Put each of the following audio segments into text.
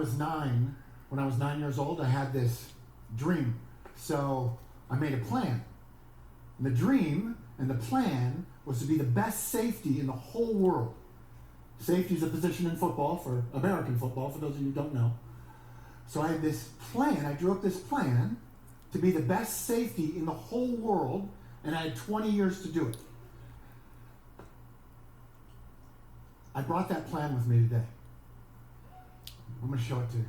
was 9 years old, I had this dream. So I made a plan. And the dream and the plan was to be the best safety in the whole world. Safety is a position in football, for American football, for those of you who don't know. So I had this plan, I drew up this plan to be the best safety in the whole world, and I had 20 years to do it. I brought that plan with me today. I'm going to show it to you.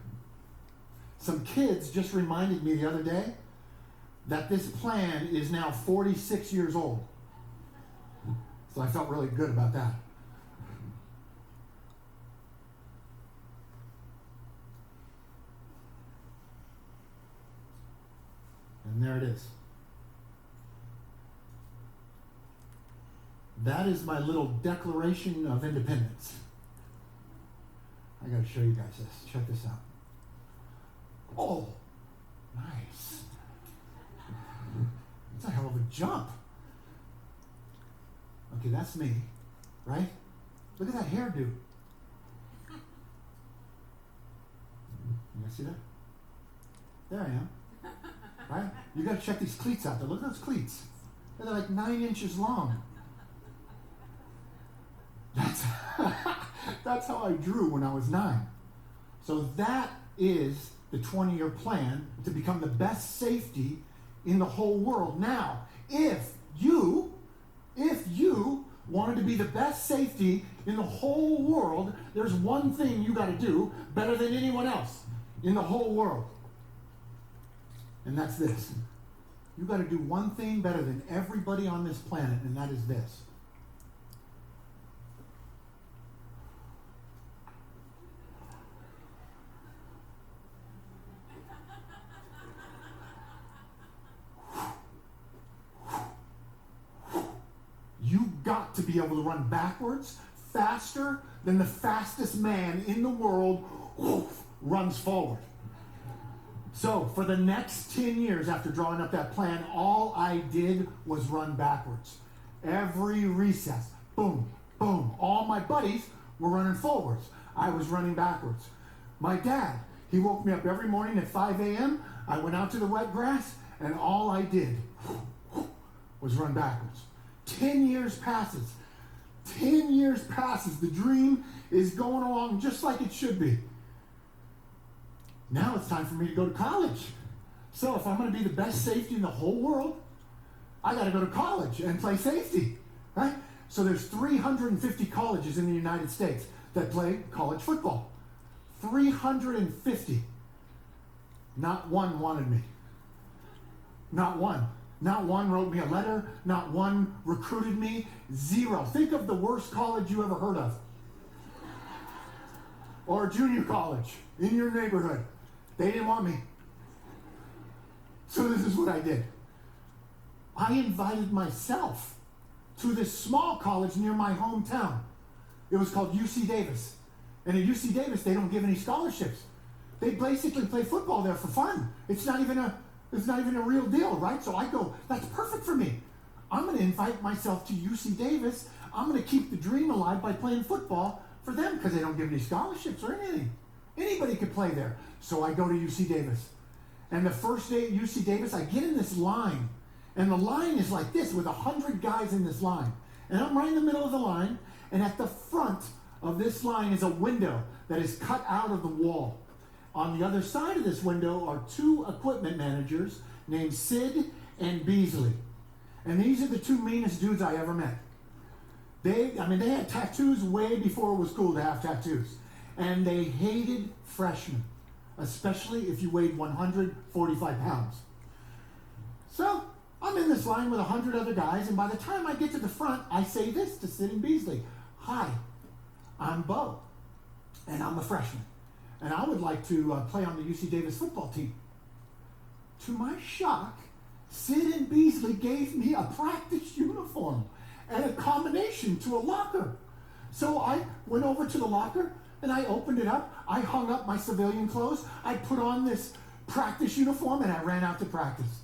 Some kids just reminded me the other day that this plan is now 46 years old. So I felt really good about that. And there it is. That is my little Declaration of Independence. I got to show you guys this. Check this out. Oh, nice. It's a hell of a jump. Okay, that's me, right? Look at that hairdo. You guys see that? There I am. Right? You got to check these cleats out there. Look at those cleats. They're like 9 inches long. That's how I drew when I was 9. So that is the 20-year plan to become the best safety in the whole world. Now, if you wanted to be the best safety in the whole world, there's one thing you got to do better than anyone else in the whole world. And that's this. You got to do one thing better than everybody on this planet, and that is this. You got to be able to run backwards faster than the fastest man in the world runs forward. So for the next 10 years after drawing up that plan, all I did was run backwards. Every recess, boom, boom. All my buddies were running forwards. I was running backwards. My dad, he woke me up every morning at 5 a.m. I went out to the wet grass, and all I did was run backwards. 10 years passes. 10 years passes. The dream is going along just like it should be. Now it's time for me to go to college. So if I'm going to be the best safety in the whole world, I got to go to college and play safety, right? So there's 350 colleges in the United States that play college football. 350. Not one wanted me. Not one. Not one wrote me a letter. Not one recruited me. 0. Think of the worst college you ever heard of. Or junior college in your neighborhood. They didn't want me. So this is what I did. I invited myself to this small college near my hometown. It was called UC Davis. And at UC Davis, they don't give any scholarships. They basically play football there for fun. It's not even a real deal, right? So I go, that's perfect for me. I'm going to invite myself to UC Davis. I'm going to keep the dream alive by playing football for them because they don't give any scholarships or anything. Anybody could play there. So I go to UC Davis. And the first day at UC Davis, I get in this line. And the line is like this with 100 guys in this line. And I'm right in the middle of the line. And at the front of this line is a window that is cut out of the wall. On the other side of this window are 2 equipment managers named Sid and Beasley. And these are the 2 meanest dudes I ever met. They had tattoos way before it was cool to have tattoos. And they hated freshmen, especially if you weighed 145 pounds. So I'm in this line with 100 other guys, and by the time I get to the front, I say this to Sid and Beasley. Hi, I'm Bo, and I'm a freshman. And I would like to play on the UC Davis football team. To my shock, Sid and Beasley gave me a practice uniform and a combination to a locker. So I went over to the locker and I opened it up. I hung up my civilian clothes. I put on this practice uniform and I ran out to practice.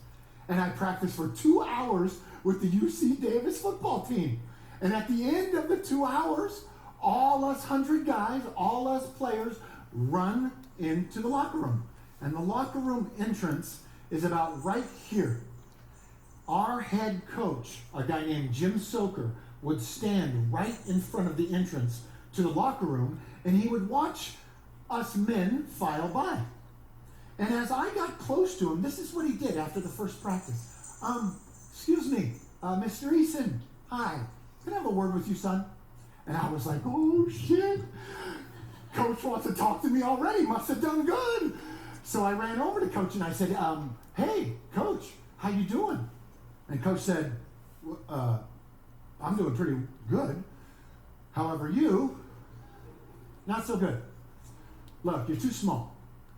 And I practiced for 2 hours with the UC Davis football team. And at the end of the 2 hours, all us 100 guys, all us players, run into the locker room. And the locker room entrance is about right here. Our head coach, a guy named Jim Soker, would stand right in front of the entrance to the locker room, and he would watch us men file by. And as I got close to him, this is what he did after the first practice. Excuse me, Mr. Eason, hi. Can I have a word with you, son? And I was like, oh, shit. Coach wants to talk to me already. Must have done good. So I ran over to Coach and I said, hey, Coach, how you doing? And Coach said, I'm doing pretty good. However, you, not so good. Look, you're too small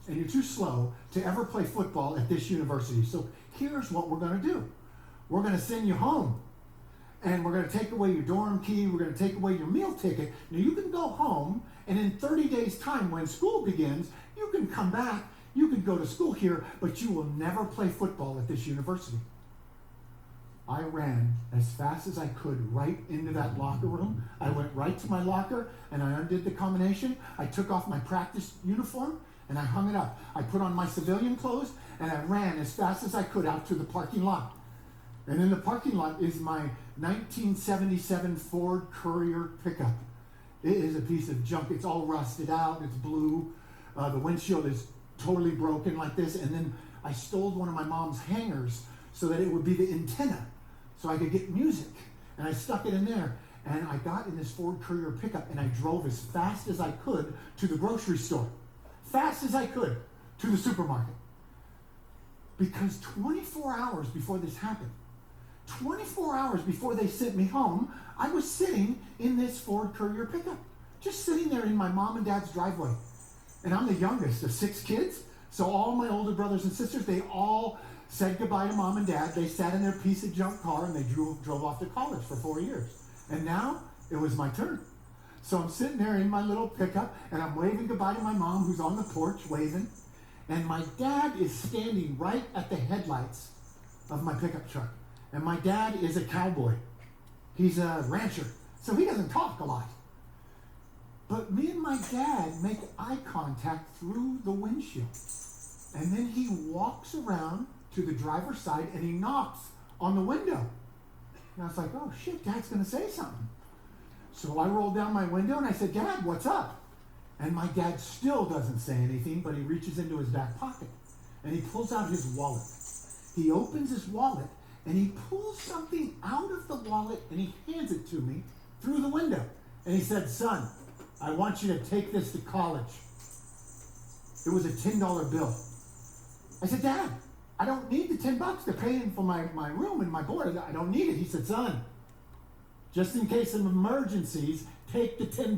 and you're too slow to ever play football at this university. So here's what we're going to do. We're going to send you home. And we're going to take away your dorm key. We're going to take away your meal ticket. Now, you can go home, and in 30 days' time, when school begins, you can come back. You can go to school here, but you will never play football at this university. I ran as fast as I could right into that locker room. I went right to my locker, and I undid the combination. I took off my practice uniform, and I hung it up. I put on my civilian clothes, and I ran as fast as I could out to the parking lot. And in the parking lot is my 1977 Ford Courier pickup. It is a piece of junk. It's all rusted out. It's blue. The windshield is totally broken like this. And then I stole one of my mom's hangers so that it would be the antenna so I could get music. And I stuck it in there. And I got in this Ford Courier pickup and I drove as fast as I could to the grocery store. Fast as I could to the supermarket. Because 24 hours before this happened, 24 hours before they sent me home, I was sitting in this Ford Courier pickup. Just sitting there in my mom and dad's driveway. And I'm the youngest of 6 kids. So all my older brothers and sisters, they all said goodbye to mom and dad. They sat in their piece of junk car and they drove off to college for 4 years. And now it was my turn. So I'm sitting there in my little pickup and I'm waving goodbye to my mom who's on the porch waving. And my dad is standing right at the headlights of my pickup truck. And my dad is a cowboy. He's a rancher. So he doesn't talk a lot. But me and my dad make eye contact through the windshield. And then he walks around to the driver's side and he knocks on the window. And I was like, oh shit, Dad's going to say something. So I rolled down my window and I said, Dad, what's up? And my dad still doesn't say anything, but he reaches into his back pocket and he pulls out his wallet. He opens his wallet and he pulls something out of the wallet and he hands it to me through the window. And he said, son, I want you to take this to college. It was a $10 bill. I said, Dad, I don't need the $10 to pay for my room and my board. I don't need it. He said, son, just in case of emergencies, take the $10.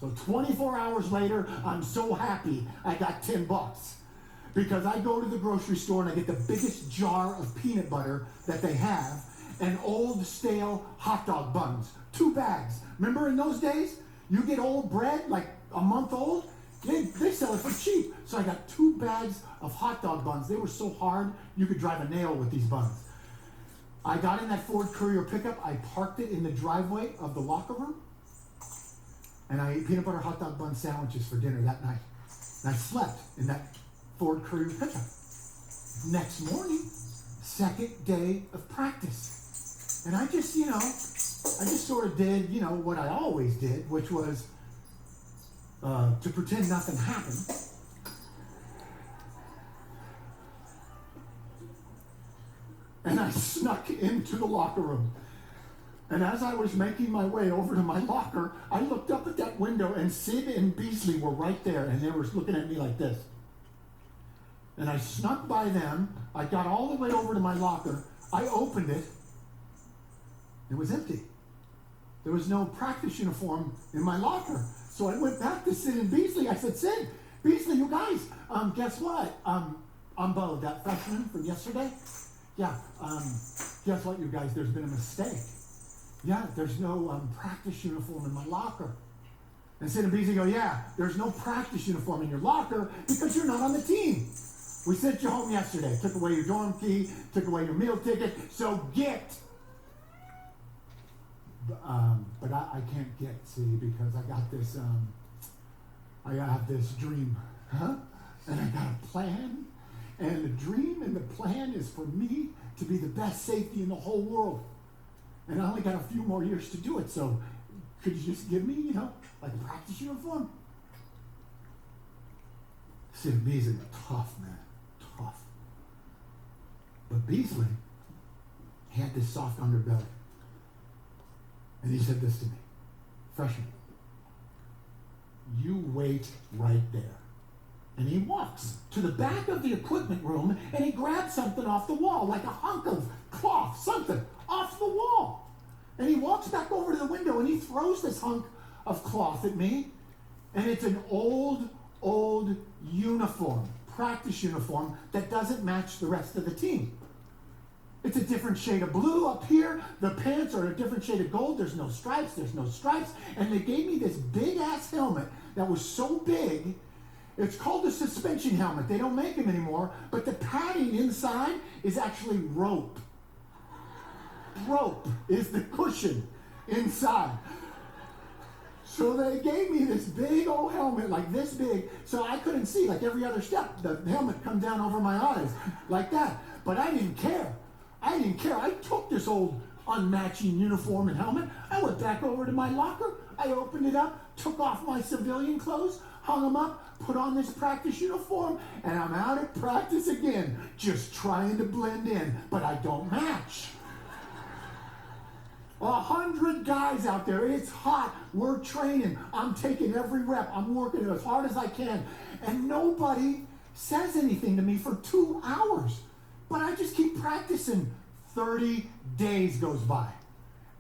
So 24 hours later, I'm so happy I got $10. Because I go to the grocery store and I get the biggest jar of peanut butter that they have and old stale hot dog buns. 2 bags. Remember in those days? You get old bread, like a month old, they sell it for cheap. So I got 2 bags of hot dog buns. They were so hard, you could drive a nail with these buns. I got in that Ford Courier pickup. I parked it in the driveway of the locker room. And I ate peanut butter hot dog bun sandwiches for dinner that night. And I slept in that Ford Courier pickup. Next morning, second day of practice. And I just sort of did, what I always did, which was to pretend nothing happened. And I snuck into the locker room. And as I was making my way over to my locker, I looked up at that window and Sid and Beasley were right there and they were looking at me like this. And I snuck by them. I got all the way over to my locker. I opened it. It was empty. There was no practice uniform in my locker. So I went back to Sid and Beasley. I said, Sid, Beasley, you guys, guess what? I'm Bo, that freshman from yesterday. Yeah, guess what, you guys? There's been a mistake. Yeah, there's no practice uniform in my locker. And Sid and Beasley go, yeah, there's no practice uniform in your locker because you're not on the team. We sent you home yesterday, took away your dorm key, took away your meal ticket, so get. But I can't get, see, because I got this I have this dream, huh? And I got a plan, and the dream and the plan is for me to be the best safety in the whole world. And I only got a few more years to do it, so could you just give me, like a practice uniform? Sid Beasley, tough, man, tough. But Beasley had this soft underbelly. And he said this to me, freshman, you wait right there. And he walks to the back of the equipment room and he grabs something off the wall, like a hunk of cloth, something off the wall. And he walks back over to the window and he throws this hunk of cloth at me. And it's an old uniform, practice uniform, that doesn't match the rest of the team. It's a different shade of blue up here. The pants are a different shade of gold. There's no stripes. And they gave me this big-ass helmet that was so big. It's called a suspension helmet. They don't make them anymore. But the padding inside is actually rope. Rope is the cushion inside. So they gave me this big old helmet, like this big, so I couldn't see. Like every other step, the helmet come down over my eyes, like that. But I didn't care. I took this old unmatching uniform and helmet. I went back over to my locker. I opened it up, took off my civilian clothes, hung them up, put on this practice uniform, and I'm out at practice again, just trying to blend in, but I don't match. 100 guys out there. It's hot. We're training. I'm taking every rep. I'm working as hard as I can. And nobody says anything to me for 2 hours. But I just keep practicing. 30 days goes by.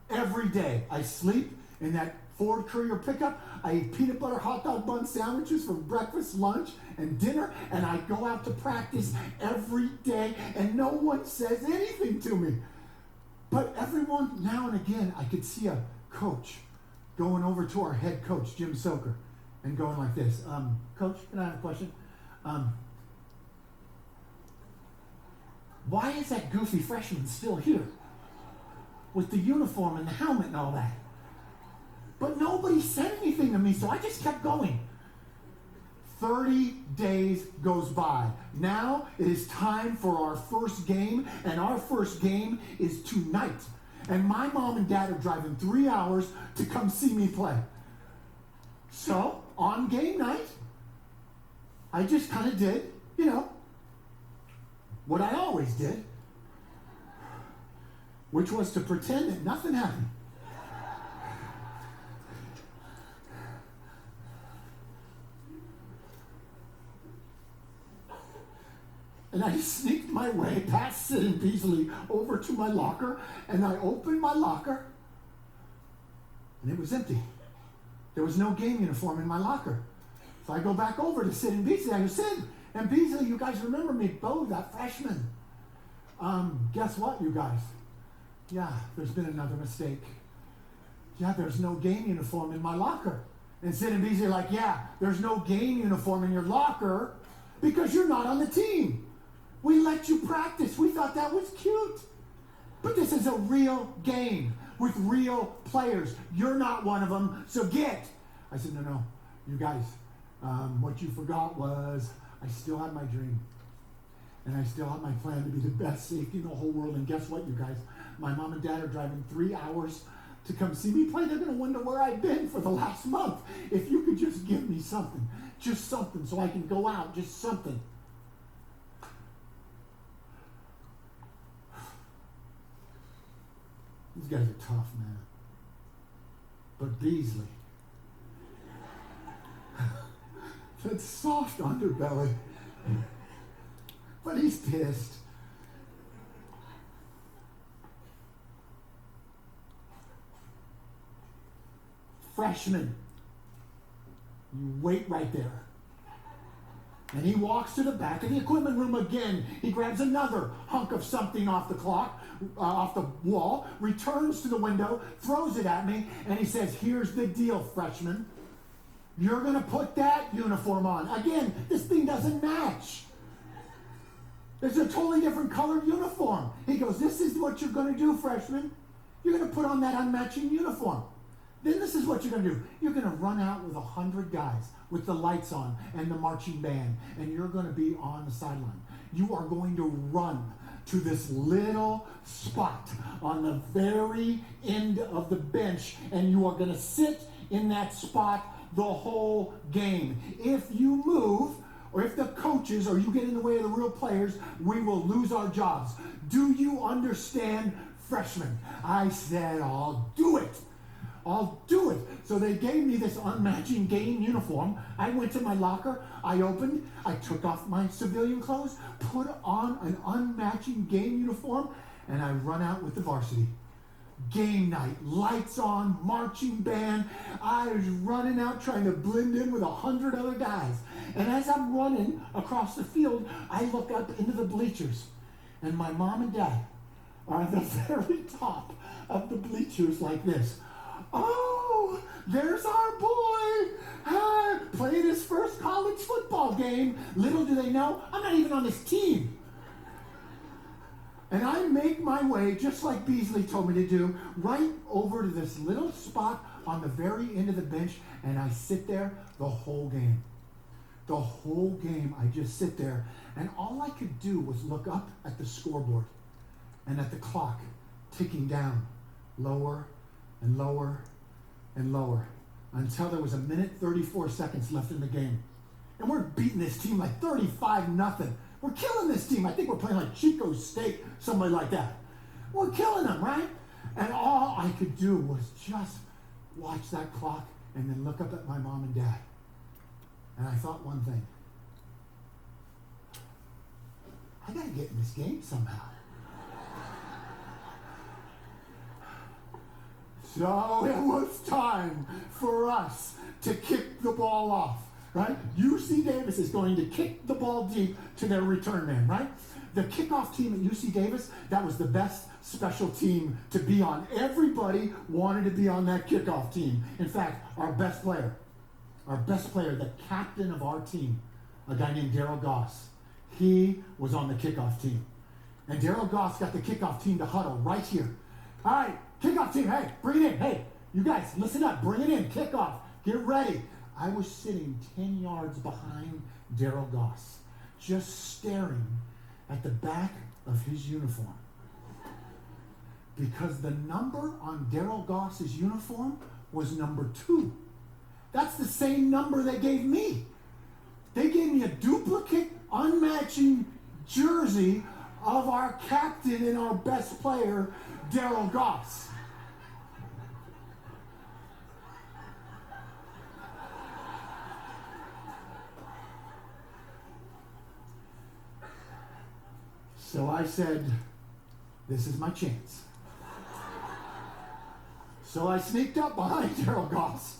Every day I sleep in that Ford Courier pickup. I eat peanut butter hot dog bun sandwiches for breakfast, lunch, and dinner. And I go out to practice every day. And no one says anything to me. But everyone, now and again, I could see a coach going over to our head coach, Jim Soker, and going like this. Coach, can I have a question? Why is that goofy freshman still here with the uniform and the helmet and all that? But nobody said anything to me, so I just kept going. 30 days goes by. Now it is time for our first game, and our first game is tonight. And my mom and dad are driving 3 hours to come see me play. So, on game night, I just kind of did, what I always did, which was to pretend that nothing happened. And I sneaked my way past Sid and Beasley over to my locker, and I opened my locker, and it was empty. There was no game uniform in my locker. So I go back over to Sid and Beasley. I go, Sid and Beasley, you guys remember me? Bo, that freshman. Guess what, you guys? Yeah, there's been another mistake. Yeah, there's no game uniform in my locker. And Sid and Beasley are like, yeah, there's no game uniform in your locker because you're not on the team. We let you practice. We thought that was cute. But this is a real game with real players. You're not one of them, so get. I said, no, you guys, what you forgot was I still had my dream. And I still have my plan to be the best safety in the whole world. And guess what, you guys? My mom and dad are driving 3 hours to come see me play. They're going to wonder where I've been for the last month. If you could just give me something, just something so I can go out, just something. These guys are tough, man. But Beasley, that soft underbelly, but he's pissed. Freshman, you wait right there. And he walks to the back of the equipment room again. He grabs another hunk of something off the clock, off the wall, returns to the window, throws it at me, and he says, here's the deal, freshman. You're going to put that uniform on. Again, this thing doesn't match. It's a totally different colored uniform. He goes, this is what you're going to do, freshman. You're going to put on that unmatching uniform. Then this is what you're going to do. You're going to run out with 100 guys with the lights on and the marching band, and you're going to be on the sideline. You are going to run to this little spot on the very end of the bench, and you are going to sit in that spot the whole game. If you move, or if the coaches or you get in the way of the real players, we will lose our jobs. Do you understand, freshmen? I said, I'll do it. I'll do it. So they gave me this unmatching game uniform. I went to my locker, I opened, I took off my civilian clothes, put on an unmatching game uniform, and I run out with the varsity. Game night, lights on, marching band. I was running out trying to blend in with 100 other guys. And as I'm running across the field, I look up into the bleachers. And my mom and dad are at the very top of the bleachers like this. Oh, there's our boy playing his first college football game. Little do they know, I'm not even on his team. And I make my way, just like Beasley told me to do, right over to this little spot on the very end of the bench, and I sit there the whole game. The whole game, I just sit there, and all I could do was look up at the scoreboard and at the clock ticking down, lower and lower and lower, until there was 1:34 left in the game. And we're beating this team like 35-0. We're killing this team. I think we're playing like Chico State, somebody like that. We're killing them, right? And all I could do was just watch that clock and then look up at my mom and dad. And I thought one thing. I got to get in this game somehow. So it was time for us to kick the ball off, right? UC Davis is going to kick the ball deep to their return man, right? The kickoff team at UC Davis, that was the best special team to be on. Everybody wanted to be on that kickoff team. In fact, our best player, the captain of our team, a guy named Daryl Goss, he was on the kickoff team. And Daryl Goss got the kickoff team to huddle right here. All right, kickoff team, hey, bring it in. Hey, you guys, listen up, bring it in, kickoff, get ready. I was sitting 10 yards behind Daryl Goss, just staring at the back of his uniform. Because the number on Daryl Goss's uniform was number 2. That's the same number they gave me. They gave me a duplicate, unmatching jersey of our captain and our best player, Daryl Goss. So I said, this is my chance. So I sneaked up behind Daryl Goss,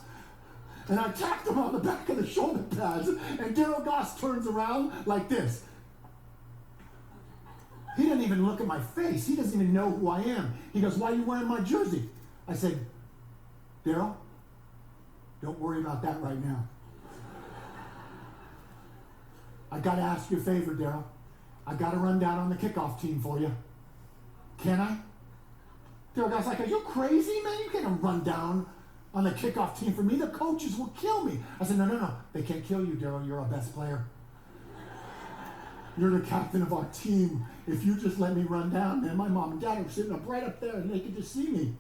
and I tapped him on the back of the shoulder pads, and Daryl Goss turns around like this. He doesn't even look at my face. He doesn't even know who I am. He goes, why are you wearing my jersey? I said, Daryl, don't worry about that right now. I got to ask you a favor, Daryl. I got to run down on the kickoff team for you. Can I? Daryl Goss like, are you crazy, man? You can't run down on the kickoff team for me. The coaches will kill me. I said, no. They can't kill you, Daryl. You're our best player. You're the captain of our team. If you just let me run down, man, my mom and dad are sitting up right up there and they could just see me.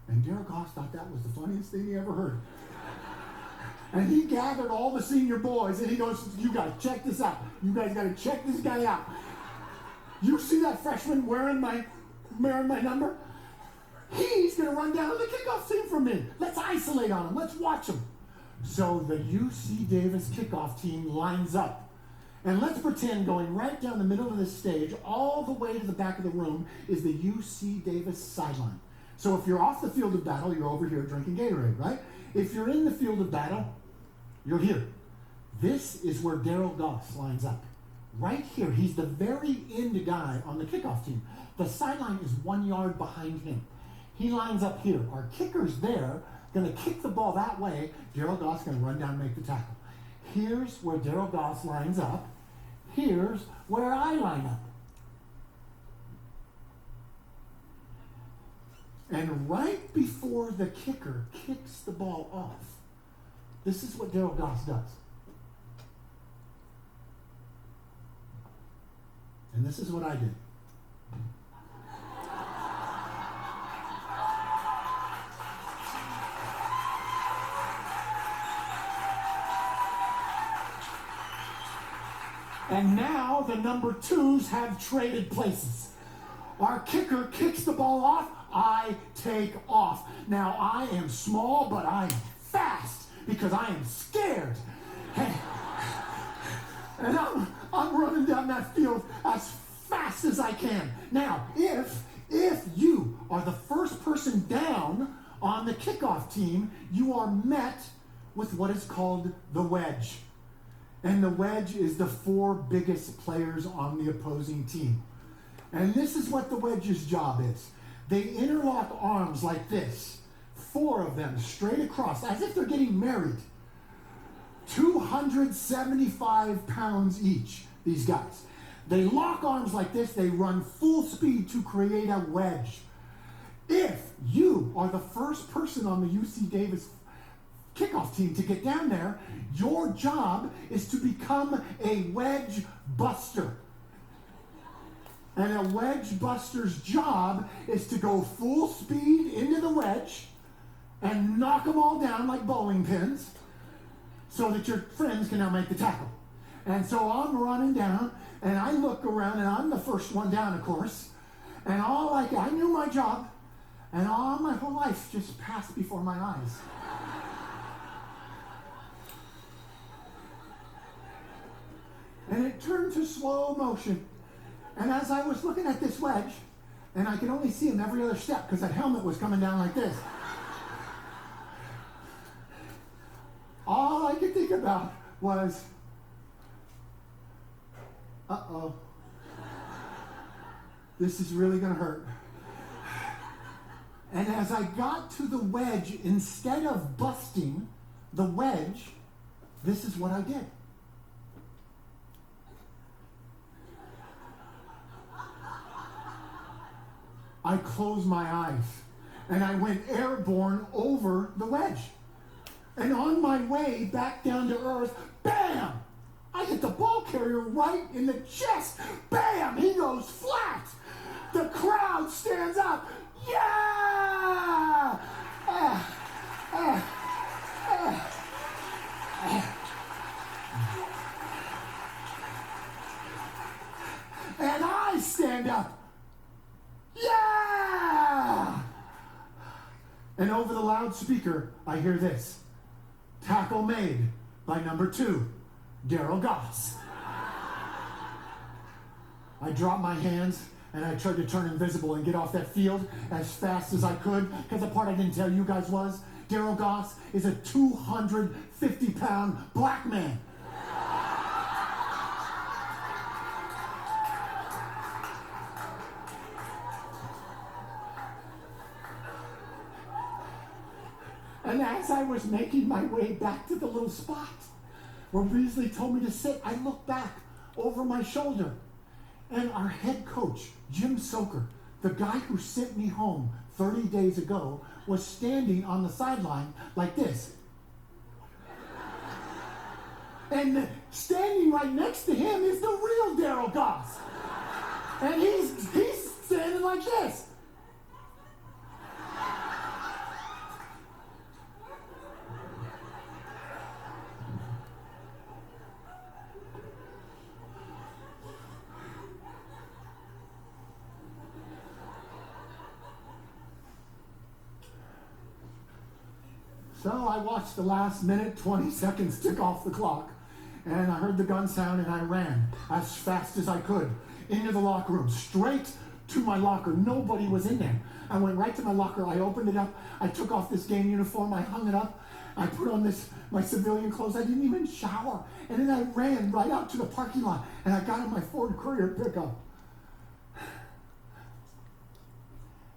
And Daryl Goss thought that was the funniest thing he ever heard. And he gathered all the senior boys and he goes, you guys, check this out. You guys got to check this guy out. You see that freshman wearing my number? He's going to run down on the kickoff team for me. Let's isolate on him. Let's watch him. So the UC Davis kickoff team lines up. And let's pretend going right down the middle of the stage, all the way to the back of the room, is the UC Davis sideline. So if you're off the field of battle, you're over here drinking Gatorade, right? If you're in the field of battle, you're here. This is where Daryl Goss lines up. Right here. He's the very end guy on the kickoff team. The sideline is 1 yard behind him. He lines up here. Our kicker's there, going to kick the ball that way. Daryl Goss going to run down and make the tackle. Here's where Daryl Goss lines up. Here's where I line up. And right before the kicker kicks the ball off, this is what Daryl Goss does. And this is what I did. And now the number twos have traded places. Our kicker kicks the ball off. I take off. Now I am small, but I am fast because I am scared. And I'm running down that field as fast as I can. Now, if you are the first person down on the kickoff team, you are met with what is called the wedge. And the wedge is the 4 biggest players on the opposing team. And this is what the wedge's job is. They interlock arms like this, 4 of them straight across, as if they're getting married. 275 pounds each, these guys. They lock arms like this, they run full speed to create a wedge. If you are the first person on the UC Davis kickoff team to get down there, your job is to become a wedge buster. And a wedge buster's job is to go full speed into the wedge and knock them all down like bowling pins so that your friends can now make the tackle. And so I'm running down, and I look around, and I'm the first one down, of course. And I knew my job, and all my whole life just passed before my eyes. And it turned to slow motion. And as I was looking at this wedge, and I could only see him every other step because that helmet was coming down like this, all I could think about was, uh-oh, this is really going to hurt. And as I got to the wedge, instead of busting the wedge, this is what I did. I closed my eyes, and I went airborne over the wedge. And on my way back down to earth, bam! I hit the ball carrier right in the chest. Bam! He goes flat. The crowd stands up. Yeah! And I stand up. Yeah! And over the loudspeaker, I hear this. Tackle made by number 2, Daryl Goss. I dropped my hands and I tried to turn invisible and get off that field as fast as I could, because the part I didn't tell you guys was Daryl Goss is a 250-pound black man. And as I was making my way back to the little spot where Beasley told me to sit, I looked back over my shoulder. And our head coach, Jim Soker, the guy who sent me home 30 days ago, was standing on the sideline like this. And standing right next to him is the real Daryl Goss. And he's standing like this. So I watched the last minute, 20 seconds tick off the clock, and I heard the gun sound, and I ran as fast as I could into the locker room, straight to my locker. Nobody was in there. I went right to my locker. I opened it up. I took off this game uniform. I hung it up. I put on my civilian clothes. I didn't even shower. And then I ran right out to the parking lot, and I got in my Ford Courier pickup.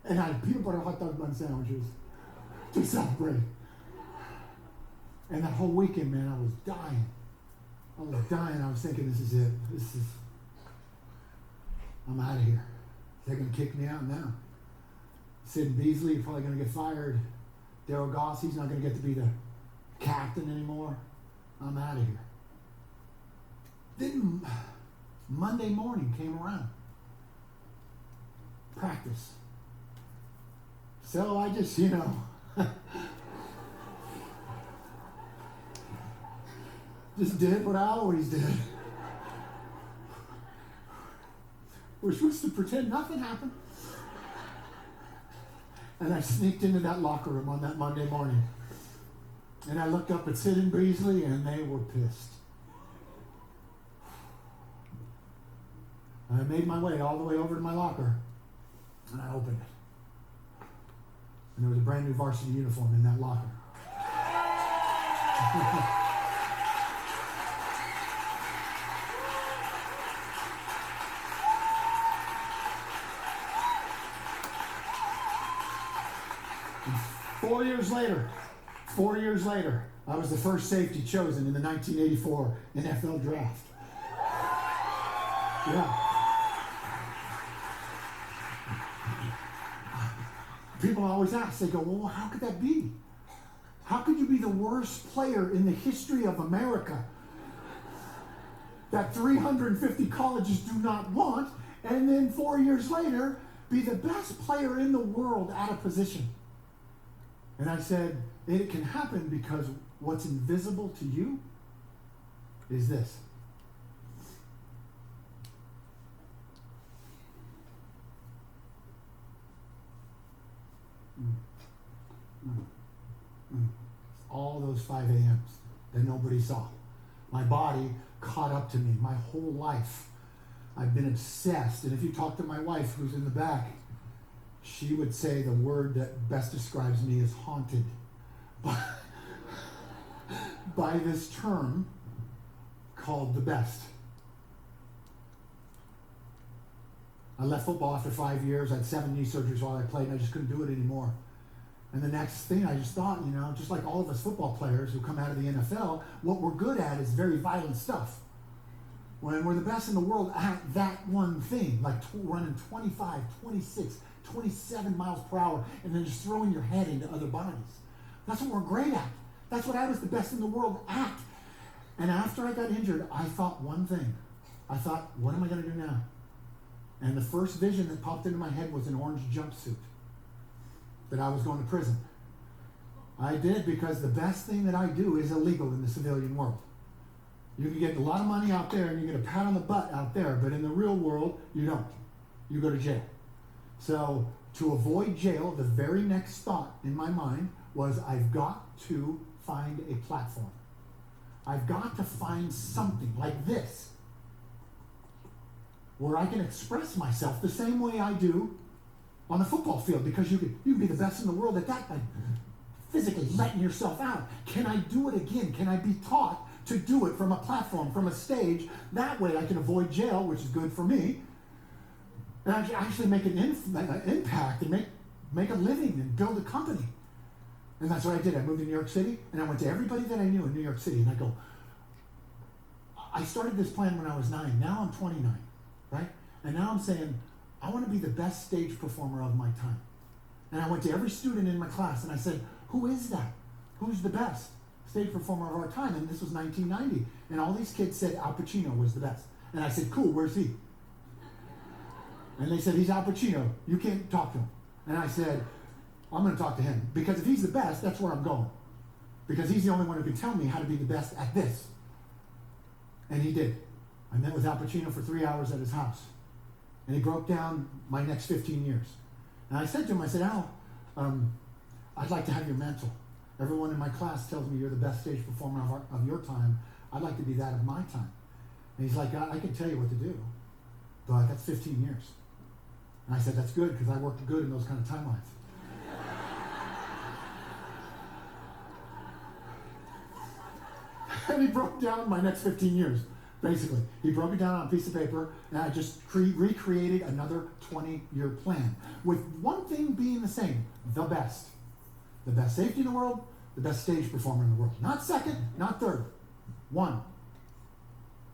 And I had peanut butter hot dog bun sandwiches to celebrate. And that whole weekend, man, I was dying. I was thinking, this is it. I'm out of here. They're going to kick me out now. Sid Beasley, you're probably going to get fired. Daryl Goss, he's not going to get to be the captain anymore. I'm out of here. Then Monday morning came around. Practice. So I just, just did what I always did. We're supposed to pretend nothing happened. And I sneaked into that locker room on that Monday morning. And I looked up at Sid and Beasley, and they were pissed. I made my way all the way over to my locker, and I opened it. And there was a brand new varsity uniform in that locker. 4 years later, I was the first safety chosen in the 1984 NFL draft. Yeah. People always ask, they go, well, how could that be? How could you be the worst player in the history of America that 350 colleges do not want, and then 4 years later, be the best player in the world at a position? And I said, it can happen because what's invisible to you is this. All those 5 a.m.s that nobody saw. My body caught up to me my whole life. I've been obsessed. And if you talk to my wife, who's in the back, she would say the word that best describes me is haunted by this term called the best. I left football after 5 years. I had 7 knee surgeries while I played, and I just couldn't do it anymore. And the next thing I just thought, just like all of us football players who come out of the NFL, what we're good at is very violent stuff. When we're the best in the world at that one thing, like running 25, 26, 27 miles per hour, and then just throwing your head into other bodies. That's what we're great at. That's what I was the best in the world at. And after I got injured, I thought one thing. I thought, what am I going to do now? And the first vision that popped into my head was an orange jumpsuit, that I was going to prison. I did, because the best thing that I do is illegal in the civilian world. You can get a lot of money out there, and you get a pat on the butt out there, but in the real world, you don't. You go to jail. So to avoid jail, the very next thought in my mind was, I've got to find a platform. I've got to find something like this where I can express myself the same way I do on the football field, because you can be the best in the world at that, by physically letting yourself out. Can I do it again? Can I be taught to do it from a platform, from a stage? That way I can avoid jail, which is good for me, and I can actually make an impact and make a living and build a company. And that's what I did. I moved to New York City, and I went to everybody that I knew in New York City, and I go, I started this plan when I was 9. Now I'm 29, right? And now I'm saying, I want to be the best stage performer of my time. And I went to every student in my class, and I said, who is that? Who's the best stage performer of our time? And this was 1990. And all these kids said Al Pacino was the best. And I said, cool, where's he? And they said, he's Al Pacino. You can't talk to him. And I said, I'm going to talk to him. Because if he's the best, that's where I'm going. Because he's the only one who can tell me how to be the best at this. And he did. I met with Al Pacino for 3 hours at his house. And he broke down my next 15 years. And I said to him, I said, Al, I'd like to have your mantle. Everyone in my class tells me you're the best stage performer of your time. I'd like to be that of my time. And he's like, I can tell you what to do, but that's 15 years. And I said, that's good, because I worked good in those kind of timelines. And he broke down my next 15 years, basically. He broke it down on a piece of paper, and I just recreated another 20-year plan, with one thing being the same: the best. The best safety in the world, the best stage performer in the world. Not second, not third. One.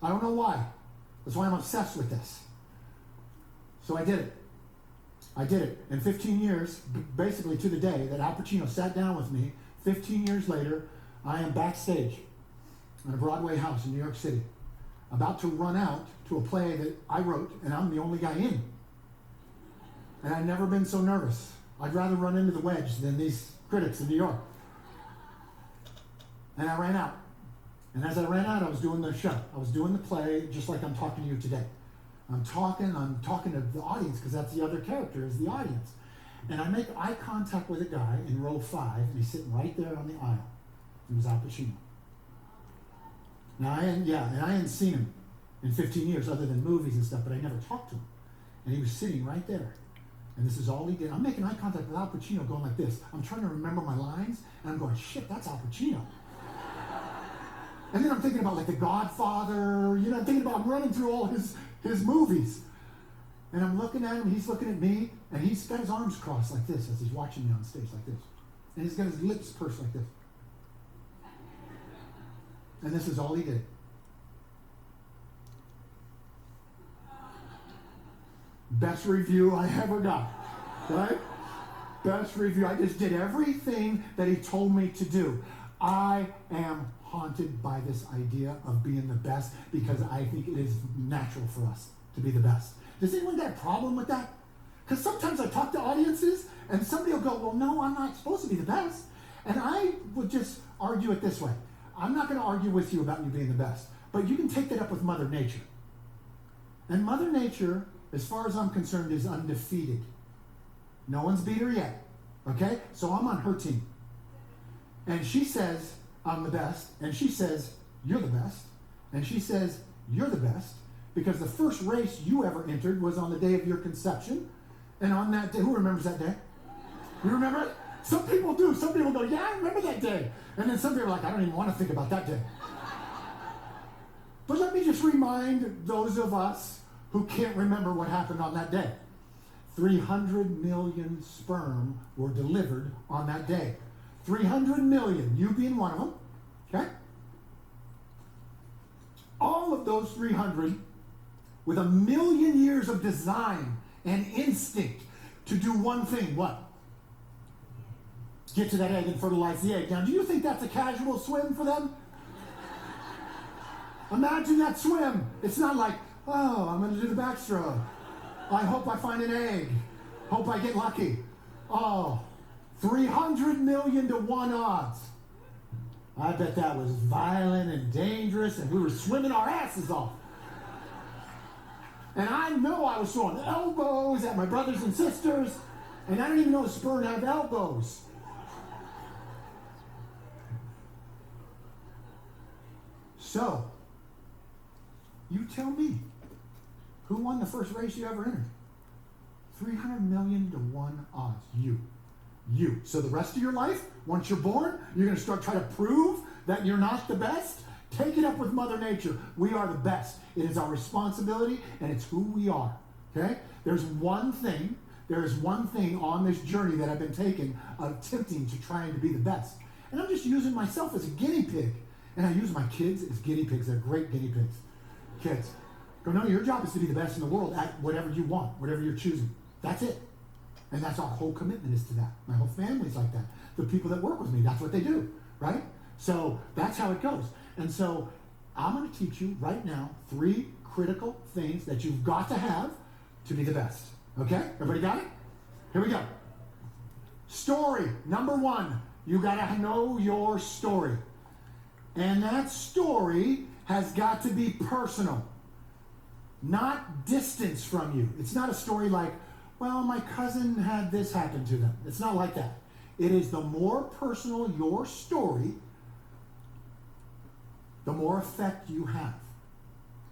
I don't know why. That's why I'm obsessed with this. So I did it. I did it. In 15 years, basically to the day that Al Pacino sat down with me, 15 years later, I am backstage in a Broadway house in New York City, about to run out to a play that I wrote, and I'm the only guy in. And I've never been so nervous. I'd rather run into the wedge than these critics in New York. And I ran out. And as I ran out, I was doing the show. I was doing the play just like I'm talking to you today. I'm talking to the audience because that's the other character, is the audience. And I make eye contact with a guy in row 5, and he's sitting right there on the aisle. It was Al Pacino. Now, I hadn't seen him in 15 years other than movies and stuff, but I never talked to him. And he was sitting right there. And this is all he did. I'm making eye contact with Al Pacino going like this. I'm trying to remember my lines, and I'm going, shit, that's Al Pacino. And then I'm thinking about like The Godfather, I'm thinking about running through all his movies. And I'm looking at him, he's looking at me, and he's got his arms crossed like this as he's watching me on stage like this. And he's got his lips pursed like this. And this is all he did. Best review I ever got, right? Best review. I just did everything that he told me to do. I am haunted by this idea of being the best because I think it is natural for us to be the best. Does anyone got a problem with that? Because sometimes I talk to audiences and somebody will go, well, no, I'm not supposed to be the best. And I would just argue it this way. I'm not going to argue with you about you being the best, but you can take that up with Mother Nature. And Mother Nature, as far as I'm concerned, is undefeated. No one's beat her yet, okay? So I'm on her team. And she says, I'm the best, and she says, you're the best, and she says, you're the best, because the first race you ever entered was on the day of your conception, and on that day, who remembers that day? You remember it? Some people do. Some people go, yeah, I remember that day. And then some people are like, I don't even want to think about that day. But let me just remind those of us who can't remember what happened on that day. 300 million sperm were delivered on that day. 300 million, you being one of them, okay? All of those 300 with 1 million years of design and instinct to do one thing, what? Get to that egg and fertilize the egg. Now, do you think that's a casual swim for them? Imagine that swim. It's not like, oh, I'm going to do the backstroke. I hope I find an egg. Hope I get lucky. Oh, 300 million to 1 odds. I bet that was violent and dangerous, and we were swimming our asses off. And I know I was throwing elbows at my brothers and sisters, and I didn't even know sperm had elbows. So, you tell me, who won the first race you ever entered? 300 million to 1 odds. You. So the rest of your life, once you're born, you're going to start trying to prove that you're not the best? Take it up with Mother Nature. We are the best. It is our responsibility, and it's who we are. Okay? There's one thing on this journey that I've been taking, attempting to trying to be the best. And I'm just using myself as a guinea pig. And I use my kids as guinea pigs. They're great guinea pigs. Kids, go, no, your job is to be the best in the world at whatever you want, whatever you're choosing. That's it. And that's our whole commitment is to that. My whole family's like that. The people that work with me, that's what they do, right? So that's how it goes. And so I'm going to teach you right now 3 critical things that you've got to have to be the best. Okay? Everybody got it? Here we go. Story. Number 1, you got to know your story. And that story has got to be personal, not distance from you. It's not a story like, well, my cousin had this happen to them. It's not like that. It is the more personal your story, the more effect you have.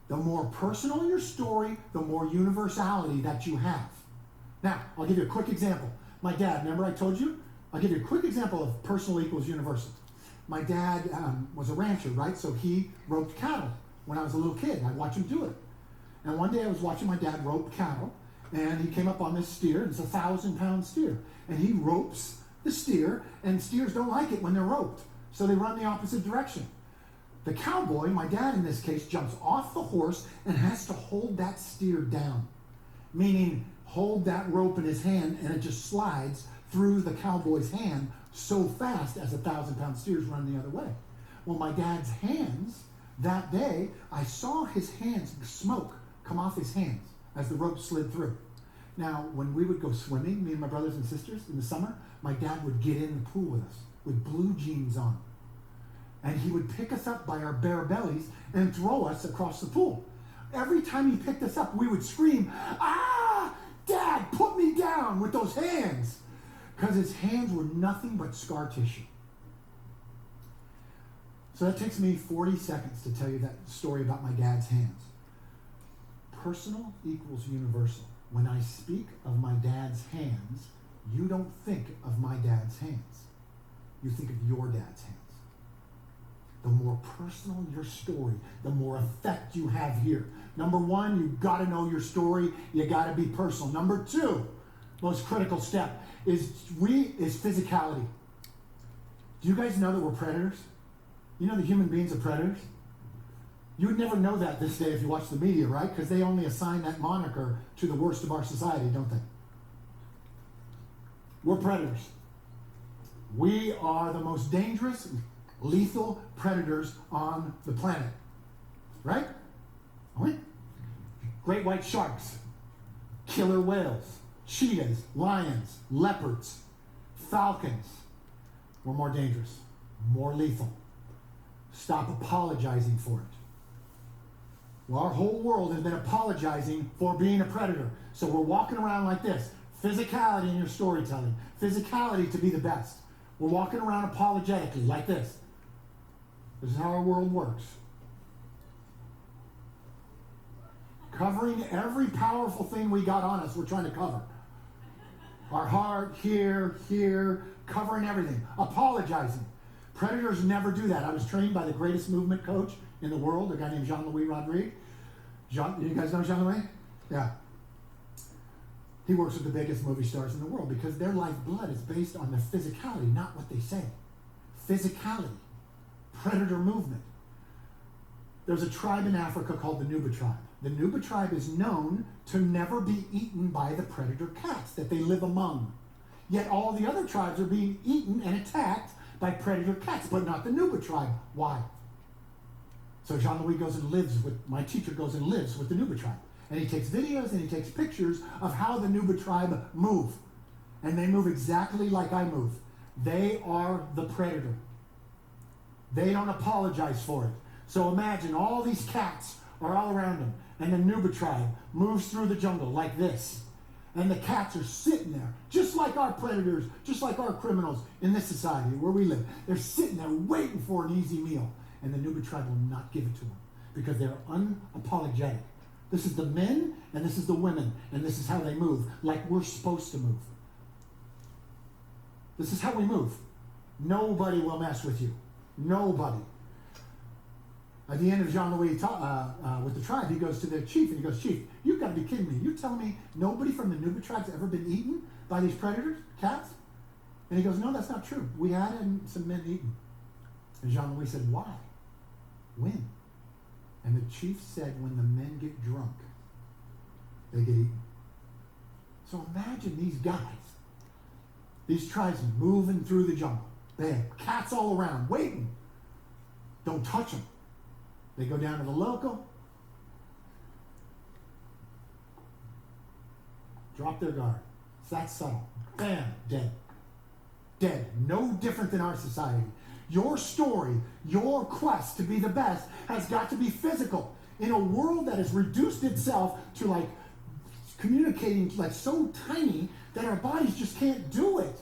The more personal your story, the more universality that you have. Now, I'll give you a quick example. My dad, remember I told you? I'll give you a quick example of personal equals universal. My dad was a rancher, right? So he roped cattle when I was a little kid. I'd watch him do it. And one day I was watching my dad rope cattle, and he came up on this steer. It's a 1,000-pound steer. And he ropes the steer, and steers don't like it when they're roped. So they run the opposite direction. The cowboy, my dad in this case, jumps off the horse and has to hold that steer down. Meaning, hold that rope in his hand, and it just slides through the cowboy's hand so fast as 1,000-pound steers run the other way. Well, my dad's hands, that day, I saw his hands, smoke come off his hands as the rope slid through. Now, when we would go swimming, me and my brothers and sisters, in the summer, my dad would get in the pool with us with blue jeans on. And he would pick us up by our bare bellies and throw us across the pool. Every time he picked us up, we would scream, "Ah, Dad, put me down," with those hands. Because his hands were nothing but scar tissue. So that takes me 40 seconds to tell you that story about my dad's hands. Personal equals universal. When I speak of my dad's hands, you don't think of my dad's hands. You think of your dad's hands. The more personal your story, the more effect you have here. Number one, you've got to know your story. You got to be personal. Number two, most critical step is physicality. Do you guys know that we're predators? You know the human beings are predators? You would never know that this day if you watch the media, right? Because they only assign that moniker to the worst of our society, don't they? We're predators. We are the most dangerous, lethal predators on the planet. Right? Right? Great white sharks, killer whales, cheetahs, lions, leopards, falcons. We're more dangerous, more lethal. Stop apologizing for it. Well, our whole world has been apologizing for being a predator. So we're walking around like this. Physicality in your storytelling. Physicality to be the best. We're walking around apologetically like this. This is how our world works. Covering every powerful thing we got on us, we're trying to cover. Our heart, here, covering everything. Apologizing. Predators never do that. I was trained by the greatest movement coach in the world, a guy named Jean-Louis Rodrigue. You guys know Jean-Louis? Yeah. He works with the biggest movie stars in the world because their lifeblood is based on their physicality, not what they say. Physicality. Predator movement. There's a tribe in Africa called the Nuba tribe. The Nuba tribe is known to never be eaten by the predator cats that they live among. Yet all the other tribes are being eaten and attacked by predator cats, but not the Nuba tribe. Why? So Jean-Louis my teacher goes and lives with the Nuba tribe. And he takes videos and he takes pictures of how the Nuba tribe move. And they move exactly like I move. They are the predator. They don't apologize for it. So imagine all these cats are all around them. And the Nuba tribe moves through the jungle like this. And the cats are sitting there, just like our predators, just like our criminals in this society where we live. They're sitting there waiting for an easy meal. And the Nuba tribe will not give it to them because they're unapologetic. This is the men and this is the women. And this is how they move, like we're supposed to move. This is how we move. Nobody will mess with you. Nobody. At the end of Jean-Louis with the tribe, he goes to the chief and he goes, "Chief, you've got to be kidding me. You telling me nobody from the Nuba tribe's ever been eaten by these predators, cats?" And he goes, "No, that's not true. We had some men eaten." And Jean-Louis said, "Why? When?" And the chief said, "When the men get drunk, they get eaten." So imagine these guys, these tribes moving through the jungle. They have cats all around, waiting. Don't touch them. They go down to the local, drop their guard. It's that subtle. Bam, dead. Dead. No different than our society. Your story, your quest to be the best has got to be physical. In a world that has reduced itself to like communicating like so tiny that our bodies just can't do it.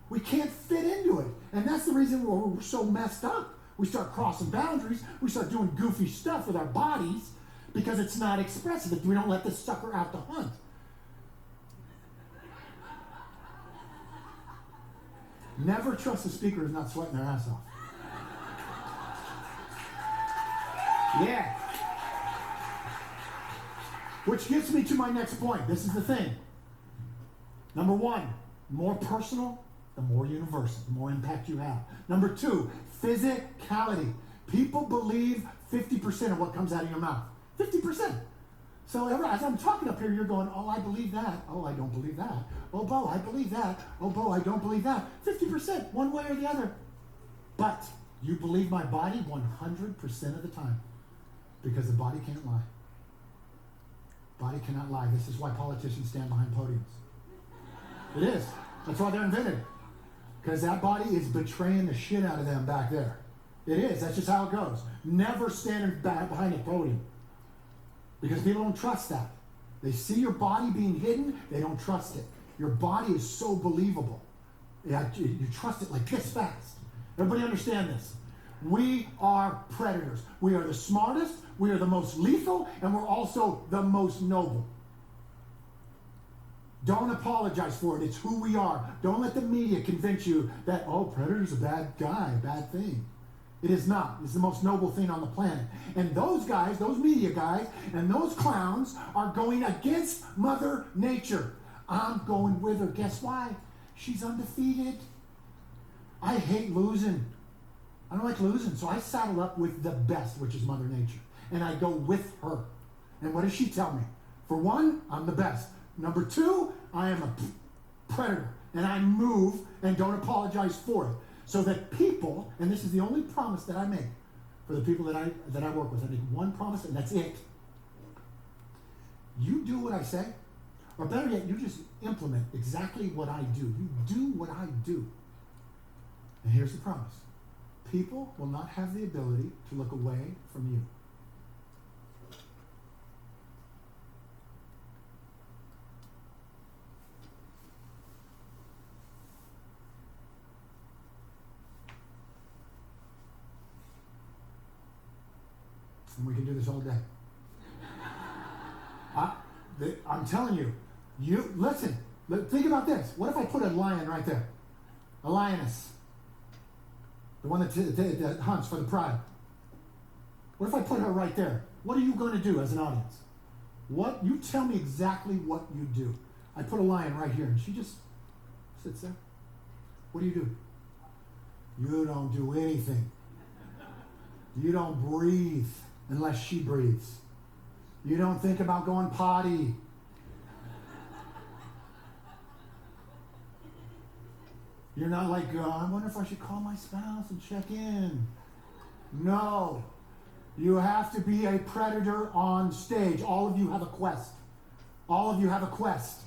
We can't fit into it. And that's the reason we're so messed up. We start crossing boundaries. We start doing goofy stuff with our bodies because it's not expressive. We don't let this sucker out to hunt. Never trust a speaker who's not sweating their ass off. Yeah. Which gets me to my next point. This is the thing. Number one, more personal, the more universal, the more impact you have. Number two, physicality. People believe 50% of what comes out of your mouth. 50%. So as I'm talking up here, you're going, oh, I believe that. Oh, I don't believe that. Oh, Bo, I believe that. Oh, Bo, I don't believe that. 50%, one way or the other. But you believe my body 100% of the time, because the body can't lie. Body cannot lie. This is why politicians stand behind podiums. It is. That's why they're invented. Because that body is betraying the shit out of them back there. It is. That's just how it goes. Never stand behind a podium. Because people don't trust that. They see your body being hidden, they don't trust it. Your body is so believable. You trust it like this fast. Everybody understand this? We are predators. We are the smartest, we are the most lethal, and we're also the most noble. Don't apologize for it. It's who we are. Don't let the media convince you that, oh, predator's a bad guy, a bad thing. It is not. It's the most noble thing on the planet. And those guys, those media guys, and those clowns are going against Mother Nature. I'm going with her. Guess why? She's undefeated. I hate losing. I don't like losing. So I saddle up with the best, which is Mother Nature. And I go with her. And what does she tell me? For one, I'm the best. Number two, I am a predator. And I move and don't apologize for it. So that people, and this is the only promise that I make for the people that I work with. I make one promise, and that's it. You do what I say, or better yet, you just implement exactly what I do. You do what I do. And here's the promise. People will not have the ability to look away from you. And we can do this all day. I'm telling you, listen, think about this. What if I put a lion right there? A lioness. The one that hunts for the pride. What if I put her right there? What are you going to do as an audience? You tell me exactly what you do. I put a lion right here, and she just sits there. What do? You don't do anything. You don't breathe unless she breathes. You don't think about going potty. You're not like, I wonder if I should call my spouse and check in. No. You have to be a predator on stage. All of you have a quest. All of you have a quest.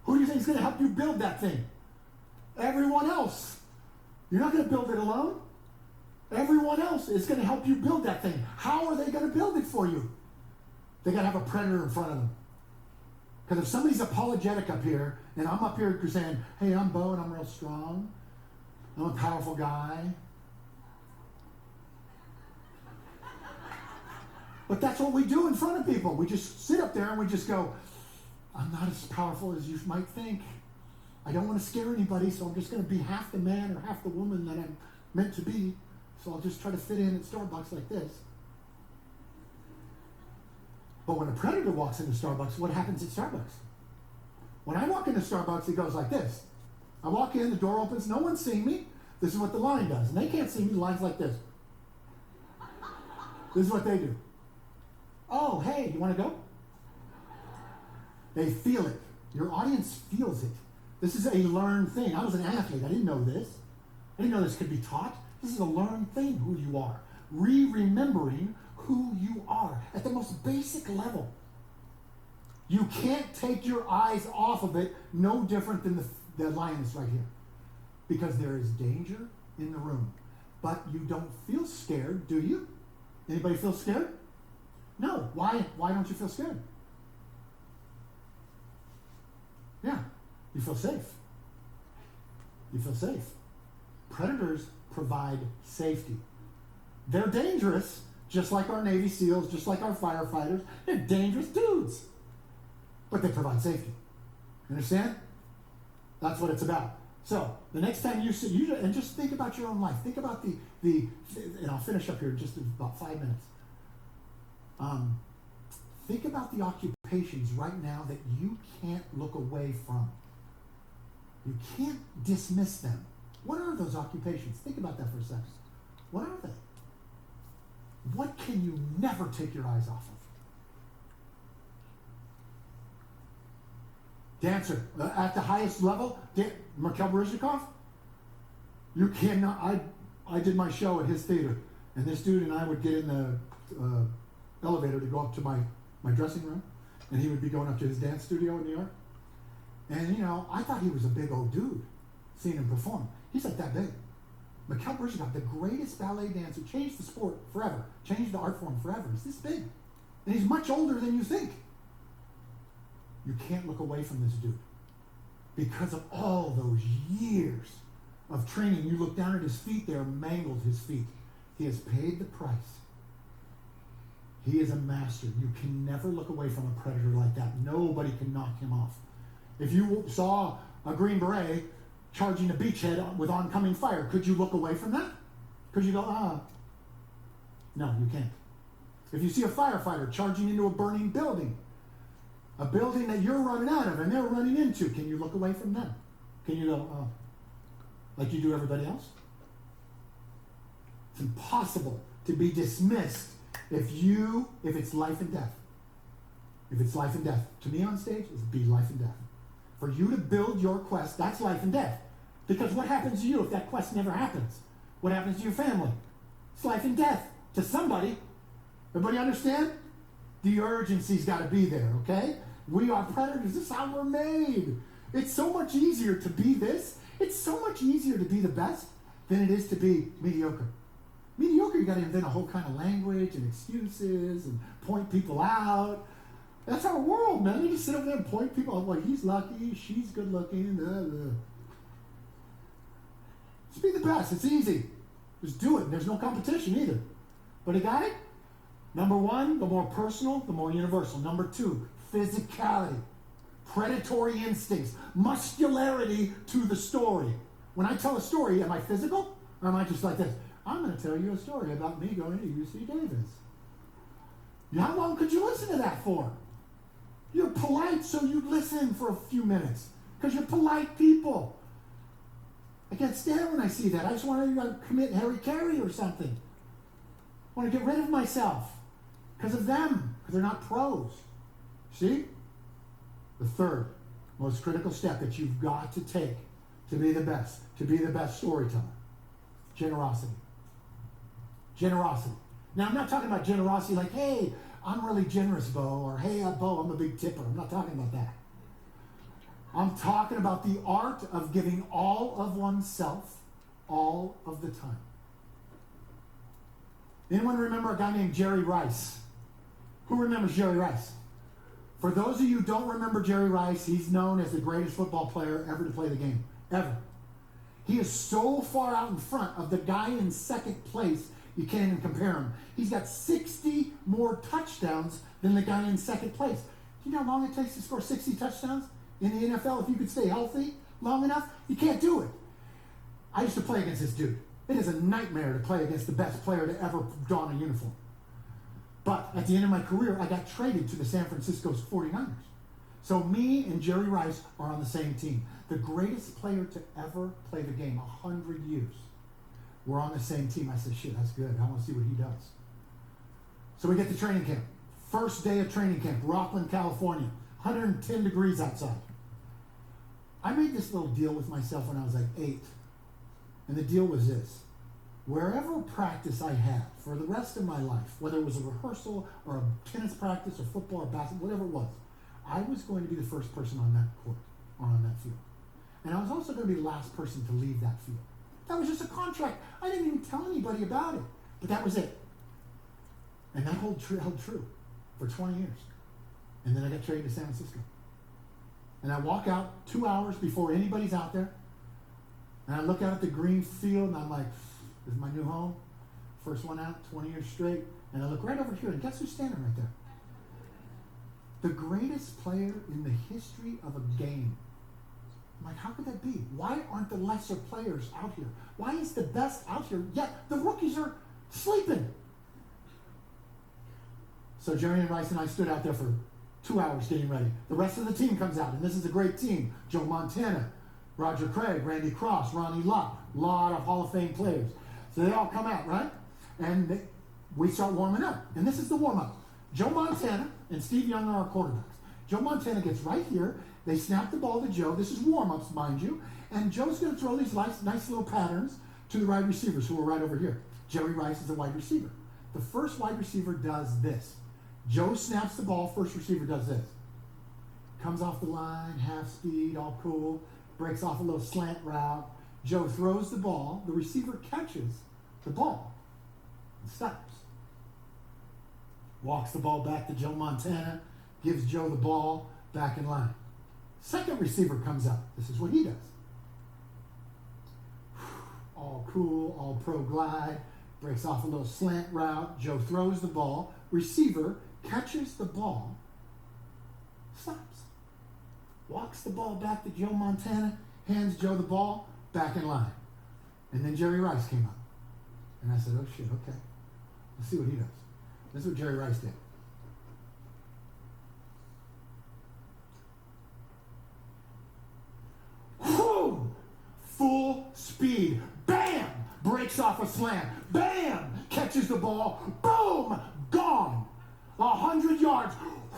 Who do you think is going to help you build that thing? Everyone else. You're not going to build it alone. Everyone else is going to help you build that thing. How are they going to build it for you? They got to have a predator in front of them. Because if somebody's apologetic up here, and I'm up here saying, hey, I'm Bo and I'm real strong. I'm a powerful guy. But that's what we do in front of people. We just sit up there and we just go, I'm not as powerful as you might think. I don't want to scare anybody, so I'm just going to be half the man or half the woman that I'm meant to be. So I'll just try to fit in at Starbucks like this. But when a predator walks into Starbucks, what happens at Starbucks? When I walk into Starbucks, it goes like this. I walk in, the door opens, no one's seeing me. This is what the line does. And they can't see me, the line's like this. This is what they do. Oh, hey, you want to go? They feel it. Your audience feels it. This is a learned thing. I was an athlete. I didn't know this. I didn't know this could be taught. This is a learned thing, who you are. Remembering who you are at the most basic level. You can't take your eyes off of it, no different than the lioness right here. Because there is danger in the room. But you don't feel scared, do you? Anybody feel scared? No. Why don't you feel scared? Yeah, you feel safe. You feel safe. Predators provide safety. They're dangerous, just like our Navy SEALs, just like our firefighters. They're dangerous dudes. But they provide safety. Understand? That's what it's about. So, the next time you see, and just think about your own life. Think about and I'll finish up here in just about 5 minutes. Think about the occupations right now that you can't look away from. You can't dismiss them. What are those occupations? Think about that for a second. What are they? What can you never take your eyes off of? dancer at the highest level, Mikhail Baryshnikov. You cannot. I did my show at his theater, and this dude and I would get in the elevator to go up to my dressing room, and he would be going up to his dance studio in New York. And, I thought he was a big old dude, seeing him perform. He's like that big. Mikhail Baryshnikov, the greatest ballet dancer, changed the sport forever, changed the art form forever. He's this big. And he's much older than you think. You can't look away from this dude. Because of all those years of training, you look down at his feet, they're mangled, his feet. He has paid the price. He is a master. You can never look away from a predator like that. Nobody can knock him off. If you saw a Green Beret charging a beachhead with oncoming fire, could you look away from that? Could you go, No, you can't. If you see a firefighter charging into a burning building, a building that you're running out of and they're running into, can you look away from them? Can you go, like you do everybody else? It's impossible to be dismissed if it's life and death. If it's life and death. To me on stage, it'd be life and death. For you to build your quest, that's life and death. Because what happens to you if that quest never happens? What happens to your family? It's life and death to somebody. Everybody understand? The urgency's got to be there, okay? We are predators. This is how we're made. It's so much easier to be this. It's so much easier to be the best than it is to be mediocre. Mediocre, you got to invent a whole kind of language and excuses and point people out. That's our world, man. You just sit over there and point people out. Well, he's lucky, she's good looking. Just be the best. It's easy. Just do it. There's no competition either. But you got it? Number one, the more personal, the more universal. Number two, physicality. Predatory instincts. Muscularity to the story. When I tell a story, am I physical? Or am I just like this? I'm going to tell you a story about me going to UC Davis. How long could you listen to that for? You're polite, so you listen for a few minutes. Because you're polite people. I can't stand when I see that. I just want to commit Harry Carey or something. I want to get rid of myself. Because of them. Because they're not pros. See? The third most critical step that you've got to take to be the best storyteller. Generosity. Generosity. Now, I'm not talking about generosity like, hey, I'm really generous, Bo, or hey, Bo, I'm a big tipper. I'm not talking about that. I'm talking about the art of giving all of oneself all of the time. Anyone remember a guy named Jerry Rice? Who remembers Jerry Rice? For those of you who don't remember Jerry Rice, he's known as the greatest football player ever to play the game. Ever. He is so far out in front of the guy in second place, you can't even compare him. He's got 60 more touchdowns than the guy in second place. Do you know how long it takes to score 60 touchdowns in the NFL? If you could stay healthy long enough, you can't do it. I used to play against this dude. It is a nightmare to play against the best player to ever don a uniform. But at the end of my career, I got traded to the San Francisco 49ers. So me and Jerry Rice are on the same team. The greatest player to ever play the game, 100 years. We're on the same team. I said, shit, that's good. I want to see what he does. So we get to training camp. First day of training camp, Rockland, California. 110 degrees outside. I made this little deal with myself when I was like 8. And the deal was this. Wherever practice I had for the rest of my life, whether it was a rehearsal or a tennis practice or football or basketball, whatever it was, I was going to be the first person on that court or on that field. And I was also going to be the last person to leave that field. That was just a contract. I didn't even tell anybody about it. But that was it. And that held true for 20 years. And then I got traded to San Francisco. And I walk out 2 hours before anybody's out there. And I look out at the green field and I'm like, this is my new home. First one out, 20 years straight. And I look right over here and guess who's standing right there? The greatest player in the history of a game. I'm like, how could that be? Why aren't the lesser players out here? Why is the best out here? Yet the rookies are sleeping. So Jerry and Rice and I stood out there for 2 hours getting ready. The rest of the team comes out, and this is a great team. Joe Montana, Roger Craig, Randy Cross, Ronnie Lott, a lot of Hall of Fame players. So they all come out, right? And we start warming up. And this is the warm-up. Joe Montana and Steve Young are our quarterbacks. Joe Montana gets right here, They snap the ball to Joe. This is warm-ups, mind you. And Joe's going to throw these nice little patterns to the wide receivers who are right over here. Jerry Rice is a wide receiver. The first wide receiver does this. Joe snaps the ball. First receiver does this. Comes off the line, half speed, all cool. Breaks off a little slant route. Joe throws the ball. The receiver catches the ball and stops. Walks the ball back to Joe Montana. Gives Joe the ball back in line. Second receiver comes up. This is what he does. All cool, all pro glide. Breaks off a little slant route. Joe throws the ball. Receiver catches the ball. Stops. Walks the ball back to Joe Montana. Hands Joe the ball. Back in line. And then Jerry Rice came up. And I said, oh shit, okay. Let's see what he does. This is what Jerry Rice did. Boom! Full speed. Bam! Breaks off a slant. Bam! Catches the ball. Boom! Gone. 100 yards.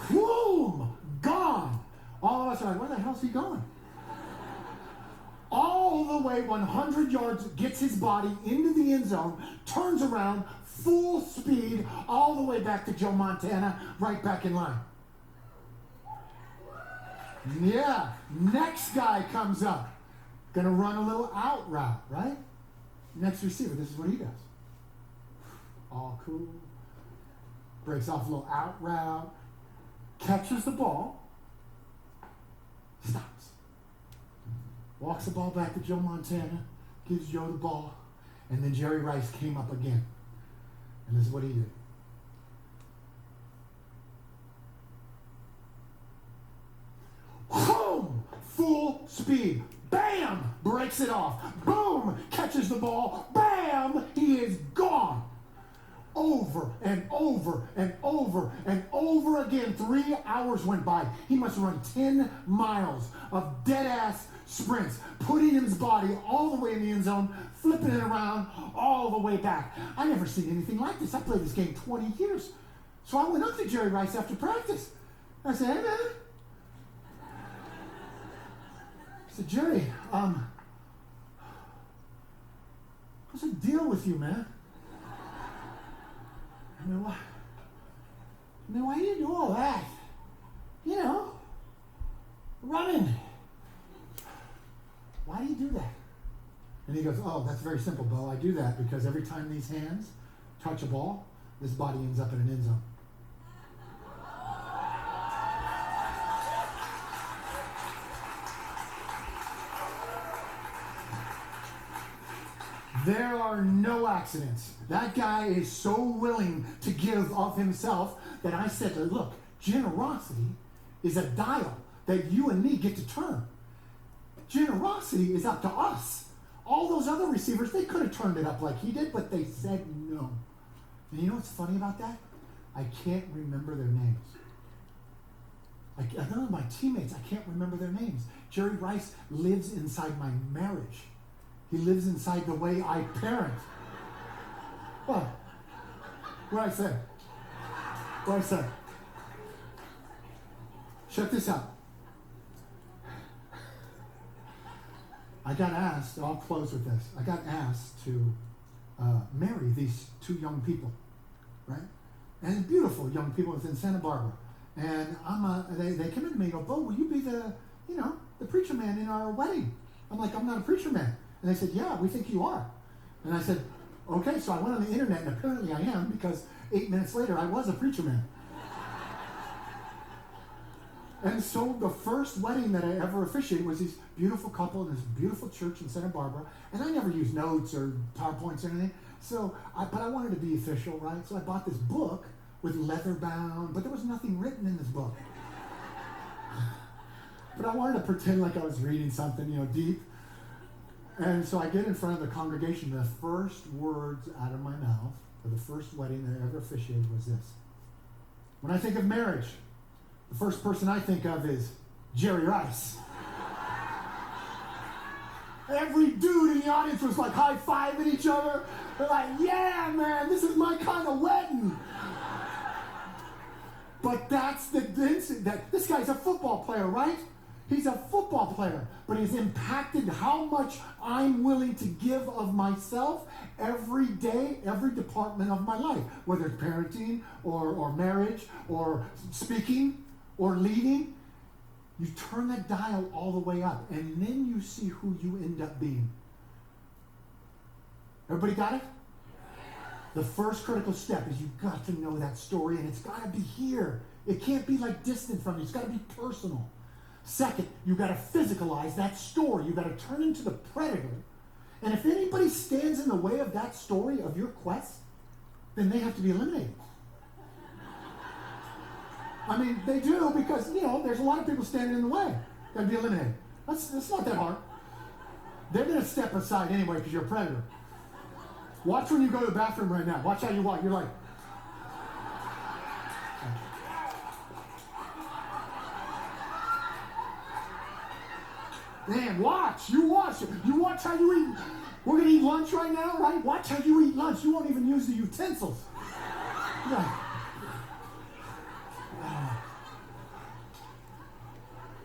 Boom! Gone. All of us are like, where the hell's he going? All the way 100 yards, gets his body into the end zone, turns around, full speed, all the way back to Joe Montana, right back in line. Yeah, next guy comes up. Gonna run a little out route, right? Next receiver, this is what he does. All cool. Breaks off a little out route, catches the ball, stops. Walks the ball back to Joe Montana, gives Joe the ball, and then Jerry Rice came up again. And this is what he did. Boom! Full speed. Bam! Breaks it off. Boom! Catches the ball. Bam! He is gone. Over and over and over and over again. 3 hours went by. He must run 10 miles of dead-ass sprints, putting his body all the way in the end zone, flipping it around all the way back. I never seen anything like this. I played this game 20 years. So I went up to Jerry Rice after practice. I said, hey, man. I said, Jerry, what's the deal with you, man? Why do you do all that? You know, running. Why do you do that? And he goes, oh, that's very simple, Bo. I do that because every time these hands touch a ball, this body ends up in an end zone. There are no accidents. That guy is so willing to give of himself that I said to him, look, generosity is a dial that you and me get to turn. Generosity is up to us. All those other receivers, they could have turned it up like he did, but they said no. And you know what's funny about that? I can't remember their names. I know my teammates, I can't remember their names. Jerry Rice lives inside my marriage. He lives inside the way I parent. What? What I said? What I said? Check this out. I got asked, I'll close with this. I got asked to marry these two young people, right? And beautiful young people within Santa Barbara. And they came in to me and go, Bo, will you be the preacher man in our wedding? I'm like, I'm not a preacher man. And they said, yeah, we think you are. And I said, okay. So I went on the internet, and apparently I am, because 8 minutes later, I was a preacher man. And so the first wedding that I ever officiated was this beautiful couple in this beautiful church in Santa Barbara. And I never used notes or PowerPoints or anything. But I wanted to be official, right? So I bought this book with leather bound, but there was nothing written in this book. But I wanted to pretend like I was reading something, deep. And so I get in front of the congregation. The first words out of my mouth for the first wedding that I ever officiated was this. When I think of marriage, the first person I think of is Jerry Rice. Every dude in the audience was like high-fiving each other. They're like, yeah, man, this is my kind of wedding. But that's this guy's a football player, right? He's a football player, but he's impacted how much I'm willing to give of myself every day, every department of my life, whether it's parenting or marriage or speaking or leading. You turn that dial all the way up, and then you see who you end up being. Everybody got it? The first critical step is you've got to know that story, and it's got to be here. It can't be like distant from you. It's got to be personal. Second, you've got to physicalize that story. You've got to turn into the predator. And if anybody stands in the way of that story, of your quest, then they have to be eliminated. I mean, they do because, there's a lot of people standing in the way. Got to be eliminated. That's not that hard. They're going to step aside anyway because you're a predator. Watch when you go to the bathroom right now. Watch how you walk. You're like... Man, watch. You watch. You watch how you eat. We're going to eat lunch right now, right? Watch how you eat lunch. You won't even use the utensils. Yeah.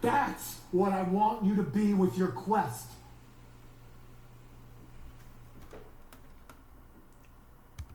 That's what I want you to be with your quest.